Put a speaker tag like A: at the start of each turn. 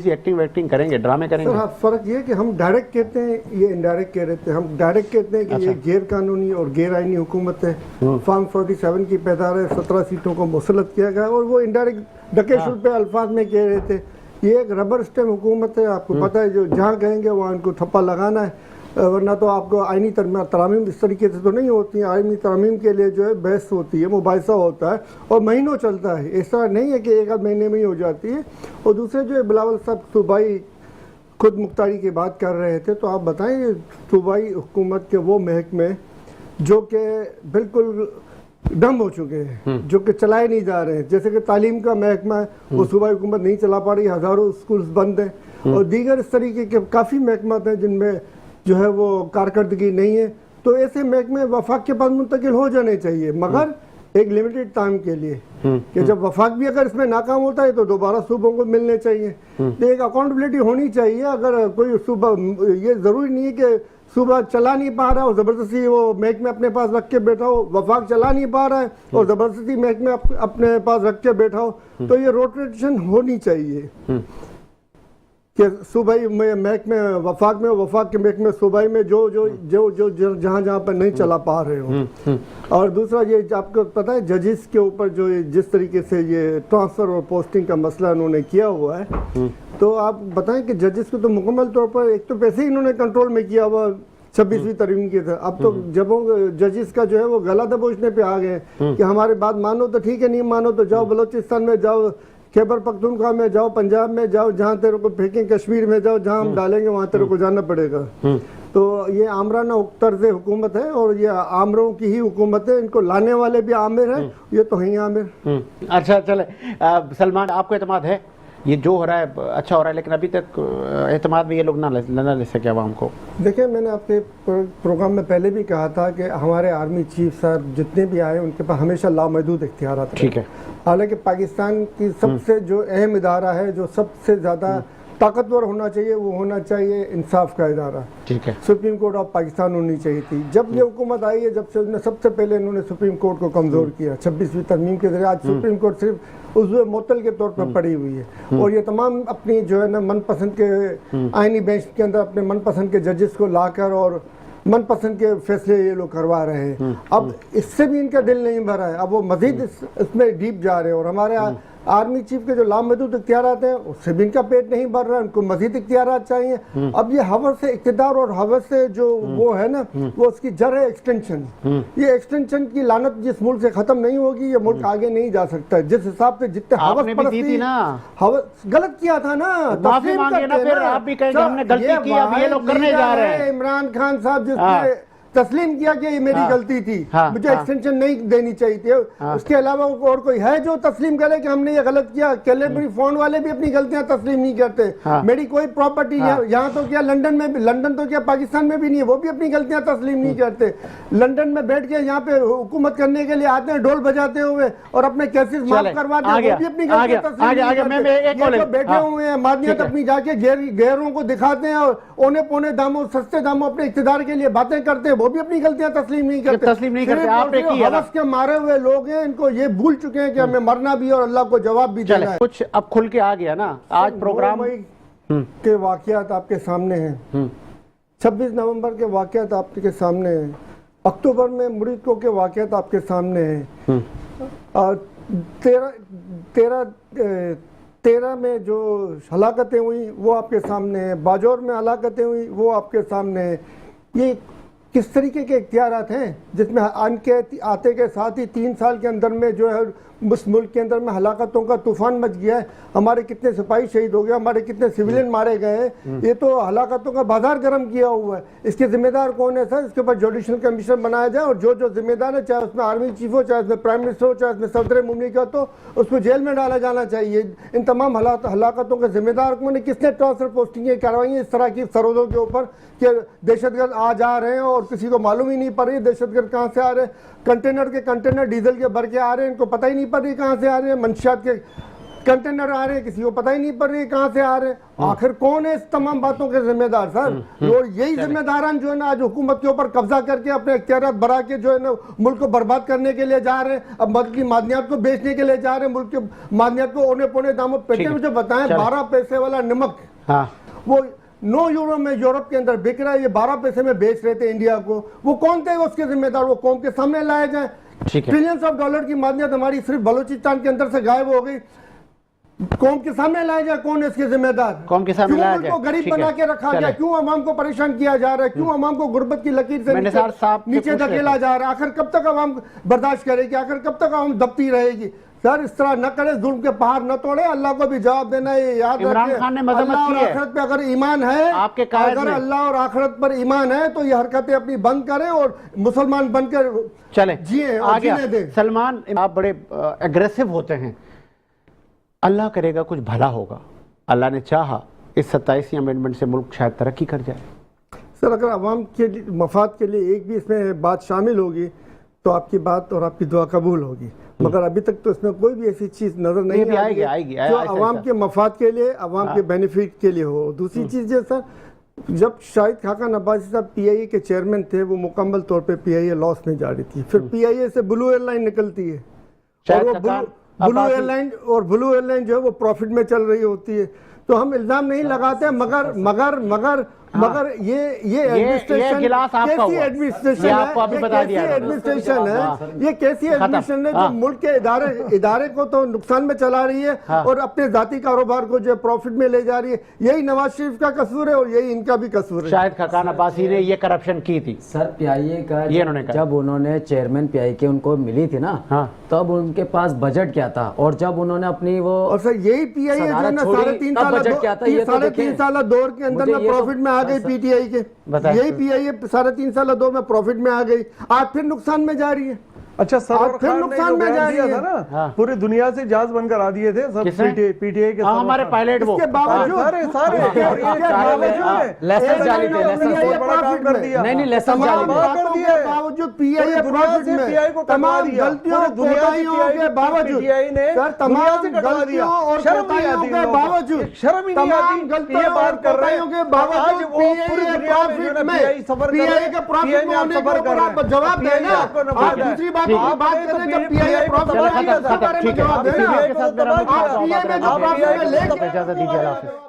A: Acting वैक्टिंग करेंगे, ड्रामे करेंगे?
B: सर फर्क ये है कि हम डायरेक्ट कहते हैं, ये इनडायरेक्ट कह रहे थे। हम डायरेक्ट कहते हैं कि
A: अच्छा।
B: ये गैर कानूनी और गैर आईनी हुकूमत है। फॉर्म 47 की पैदार है, 17 सीटों को मुसलत किया गया, और वो इनडायरेक्ट डकेशुल पे अल्फाज में कह रहे थे। ये एक रबर स्टैम्प हुकूमत है, आपको पता है, जो जहाँ कहेंगे वहाँ इनको थप्पा लगाना है, वरना तो आपको आईनी तरामीम इस तरीके से तो नहीं होती हैं। आईनी तरामीम के लिए जो है बहस होती है, मुबाहिसा होता है और महीनों चलता है। ऐसा नहीं है कि एक आध महीने में ही हो जाती है। और दूसरे जो है बिलावल साहब सूबाई खुद मुख्तारी की बात कर रहे थे, तो आप बताएं सूबाई हुकूमत के वो महकमे जो कि बिल्कुल डम हो चुके हैं, जो कि चलाए नहीं जा रहे हैं। जैसे कि तालीम का महकमा है, वो सूबाई हुकूमत नहीं चला पा रही, हज़ारों स्कूल्स बंद हैं, और दीगर इस तरीके के काफ़ी महकमात हैं जिनमें जो है वो कारकर्दगी नहीं है। तो ऐसे महकमे वफाक के पास मुंतकिल हो जाने चाहिए, मगर एक लिमिटेड टाइम के लिए, कि जब वफाक भी अगर इसमें नाकाम होता है तो दोबारा सूबों को मिलने चाहिए। तो एक अकाउंटेबिलिटी होनी चाहिए। अगर कोई सूबा, ये ज़रूरी नहीं है कि सूबा चला नहीं पा रहा है और ज़बरदस्ती वो महकमे अपने पास रख के बैठा हो, वफाक चला नहीं पा रहा है और ज़बरदस्ती महकमे अपने पास रख के बैठा हो। तो ये रोटेशन होनी चाहिए कि सूबाई में महकमे वफाक में, वफाक के महकमे सूबाई में, जो जो जो जो जहाँ जहाँ पर नहीं चला पा रहे हो। और दूसरा ये आपको पता है जजेस के ऊपर जो जिस तरीके से ये ट्रांसफ़र और पोस्टिंग का मसला उन्होंने किया हुआ है, तो आप बताएं कि जजेस को तो मुकम्मल तौर पर एक तो पैसे ही इन्होंने कंट्रोल में किया हुआ 26वीं तरमीम की था। अब तो जब जजेस का जो है वो गला दबोचने पे आ गए कि हमारे बात मानो तो ठीक है, नहीं मानो तो जाओ बलोचिस्तान में जाओ, खैबर पख्तूनख्वा में जाओ, पंजाब में जाओ, जहाँ तेरे को फेंकें, कश्मीर में जाओ, जहाँ हम डालेंगे वहाँ तेरे को जाना पड़ेगा। तो ये आमराना तर्ज़ हुकूमत है और ये आमरों की ही हुकूमत है। इनको लाने वाले भी आमिर हैं, ये तो हैं आमिर।
A: अच्छा चले, सलमान आपको एतमाद है ये जो हो रहा है अच्छा हो रहा है, लेकिन अभी तक एतमाद में ये लोग ना ले सके आवाम को?
B: देखिए, मैंने आपके प्रोग्राम में पहले भी कहा था कि हमारे आर्मी चीफ साहब जितने भी आए उनके पास हमेशा लामहदूद इख्तियारात हैं।
A: ठीक है।
B: हालांकि पाकिस्तान की सबसे जो अहम इदारा है, जो सबसे ज़्यादा ताकतवर होना चाहिए, वो होना चाहिए इंसाफ का इदारा।
A: ठीक है।
B: सुप्रीम कोर्ट ऑफ पाकिस्तान होनी चाहिए थी। जब ये हुकूमत आई है, जब से उन्होंने सबसे पहले इन्होंने सुप्रीम कोर्ट को कमज़ोर किया 26वीं तरमीम के जरिए। आज सुप्रीम कोर्ट सिर्फ उज़्व मुअत्तल के तौर पर पड़ी हुई है, और ये तमाम अपनी जो है ना मनपसंद के आईनी बेंच के अंदर अपने मनपसंद के जजेस को लाकर और मनपसंद के फैसले ये लोग करवा रहे हैं। अब इससे भी इनका दिल नहीं भरा है, अब वो मजीद इसमें डीप जा रहे हैं। और हमारे आर्मी चीफ के जो लामहदूद इख्तियारात हैं उससे भी इनका पेट नहीं भर रहा है, उनको मजीद इख्तियारात चाहिए। अब ये हवस से इक़्तिदार और हवस से जो वो है ना, वो उसकी जड़ है एक्सटेंशन। ये एक्सटेंशन की लानत जिस मुल्क से खत्म नहीं होगी, ये मुल्क आगे नहीं जा सकता। जिस हिसाब से जितने हवस परस्ती ना, हवस गलत किया था ना,
A: माफी मांगे ना, फिर आप भी कहेंगे हमने गलती की, अब ये लोग करने जा रहे हैं।
B: इमरान खान साहब जिसने तस्लीम किया कि ये मेरी गलती थी, मुझे एक्सटेंशन नहीं देनी चाहिए थी। उसके अलावा और कोई है जो तस्लीम करे कि हमने ये गलत किया? कैलेबरी फोन वाले भी अपनी गलतियां तस्लीम नहीं करते। मेरी कोई प्रॉपर्टी यहाँ तो क्या लंदन में भी, लंदन तो क्या पाकिस्तान में भी नहीं है, वो भी अपनी गलतियां तस्लीम नहीं करते। लंदन में बैठ के यहाँ पे हुकूमत करने के लिए आते हैं ढोल बजाते हुए और अपने केसेस माफ करवाते हैं, वो भी अपनी गलतियां तस्लीम नहीं करते। बैठे हुए हैं मादियत अपनी जाके गैरों को दिखाते हैं और औने पौने दामों, सस्ते दामों अपने इख्तिदार के लिए बातें करते हैं, वो भी अपनी गलतियां तस्लीम नहीं करते। आपने की हवस के मारे हुए लोग हैं, इनको ये भूल चुके हैं कि हमें मरना भी और अल्लाह को जवाब भी देना है।
A: कुछ अब खुल के आ गया ना आज प्रोग्राम
B: के वाकयात आपके सामने हैं। 26 नवंबर के वाकयात आपके सामने हैं। अक्टूबर में मुरीदों के वाकयात आपके सामने हैं। और 13 में जो हलाकतें हुई वो आपके सामने हैं। बाजौर में हलाकतें हुई वो आपके सामने हैं। ये किस तरीके के इख्तियारात हैं जिसमें आते के साथ ही 3 साल के अंदर में जो है उस मुल्क के अंदर में हलाकतों का तूफान मच गया है। हमारे कितने सिपाही शहीद हो गए, हमारे कितने सिविलियन मारे गए हैं। ये तो हलाकतों का बाजार गर्म किया हुआ है। इसके जिम्मेदार कौन है सर? इसके ऊपर जुडिशल कमीशन बनाया जाए और जो जो जिम्मेदार है, चाहे उसमें आर्मी चीफ हो, चाहे उसमें प्राइम मिनिस्टर हो, चाहे उसमें सदर मुमलिकत हो, उसको जेल में डाला जाना चाहिए। इन तमाम हलाकतों के जिम्मेदार कौन है? किसने ट्रांसफर पोस्टिंगें करवाई हैं इस तरह की सरहदों के ऊपर कि दहशतगर्द आ जा रहे हैं और किसी को मालूम ही नहीं पड़ रही दहशतगर्द कहाँ से आ रहे हैं। कंटेनर डीजल के भर के आ रहे हैं, इनको पता ही नहीं पड़ रही कहाँ से आ रहे हैं। मंशियात के कंटेनर आ रहे हैं, किसी को पता ही नहीं पड़ रही कहाँ से आ रहे हैं। आखिर कौन है इस तमाम बातों के जिम्मेदार सर? और यही जिम्मेदारान जो है ना आज हुकूमत के ऊपर कब्जा करके अपने इख्तियारात बढ़ा के जो है ना मुल्क को बर्बाद करने के लिए जा रहे हैं। अब मुल्क की मादनियात को बेचने के लिए जा रहे हैं, मुल्क के मादनियात को औने पौने दामों पेटे में जो बताएं 12 पैसे वाला नमक,
A: हाँ
B: वो 9 यूरो में यूरोप के अंदर बिक रहा है, ये 12 पैसे में बेच रहे थे इंडिया को। वो कौन थे उसके जिम्मेदार? वो कौम के सामने लाए जाए। ट्रिलियंस ऑफ डॉलर की मादनियत हमारी सिर्फ बलूचिस्तान के अंदर से गायब हो गई, कौम के सामने लाया जाए। कौन है इसके जिम्मेदार?
A: कौम के सामने लाया जाए,
B: क्यों गरीब बना के रखा गया? क्यों अवाम को परेशान किया जा रहा है? क्यों अवाम को गुर्बत की लकीर से नीचे धकेला जा रहा है? आखिर कब तक अवाम बर्दाश्त करेगी? आखिर कब तक अवाम दबती रहेगी? सर इस तरह न करे, जुल्म के पहाड़ न तोड़े, अल्लाह को भी जवाब देना है। याद
A: इमरान खान ने मजम्मत की है।
B: आखिरत पे अगर ईमान है,
A: आपके कायद
B: अगर अल्लाह और आखिरत पर ईमान है तो ये हरकतें अपनी बंद करें और मुसलमान बनकर
A: चले
B: जिए और जीने दें।
A: सलमान, आप बड़े एग्रेसिव होते हैं। अल्लाह करेगा कुछ भला होगा। अल्लाह ने चाहा इस 27वीं अमेंडमेंट से मुल्क शायद तरक्की कर जाए।
B: सर अगर अवाम के मफाद के लिए एक भी इसमें बात शामिल होगी तो आपकी बात और आपकी दुआ कबूल होगी, मगर अभी तक तो इसमें कोई भी ऐसी चीज़ नजर नहीं आएगी जो अवाम के मफाद के लिए, अवाम के बेनिफिट के लिए हो। दूसरी चीज़ है सर, जब शाहिद खाकान अब्बासी साहब PIA के चेयरमैन थे, वो मुकम्मल तौर पे PIA लॉस में जा रही थी। फिर PIA से ब्लू एयरलाइन निकलती है और वो ब्लू एयरलाइन जो है वो प्रॉफिट में चल रही होती है। तो हम इल्जाम नहीं लगाते, मगर ये एडमिनिस्ट्रेशन कैसी एडमिनिस्ट्रेशन है, ये कैसी एडमिनिस्ट्रेशन है जो मुल्क के इदारे को तो नुकसान में चला रही है और अपने जाती कारोबार को जो प्रॉफिट में ले जा रही है। यही नवाज शरीफ का कसूर है और यही इनका भी कसूर है।
A: शाहिद खाकान अब्बासी ने ये करप्शन की थी
C: सर। PIA का जब उन्होंने चेयरमैन PIA के उनको मिली थी ना, तब उनके पास बजट क्या था, और जब उन्होंने अपनी वो
B: और सर यही PIA जो है ना 3.5 साल दौर के अंदर ना प्रॉफिट में आ गई PTI के। यही PIA 3.5 साल दौर में प्रॉफिट में आ गई, आज फिर नुकसान में जा रही है।
D: अच्छा सर, फिर नुकसान में जा रही है ना, पूरी दुनिया से जहाज बनकर आ दिए थे सब PTA के।
A: हमारे पायलट वो
C: सारे लेसन जाली थे,
D: काम कर दिया।
C: नहीं लेसन जाली
B: के बावजूद PIA प्रॉफिट में, तमाम गलतियों कोताहियों के बावजूद सर, तमाम गलतियों और कोताहियों के बावजूद, तमाम गलतियों और कोताहियों के बावजूद PIA के प्रॉफिट में होने के ऊपर आप जवाब देना। आप दूसरी बात करें, जब PIA प्रॉफिट में जवाब देना, आप PIA में जो प्रॉफिट में लेके
A: इजाजत दीजिए।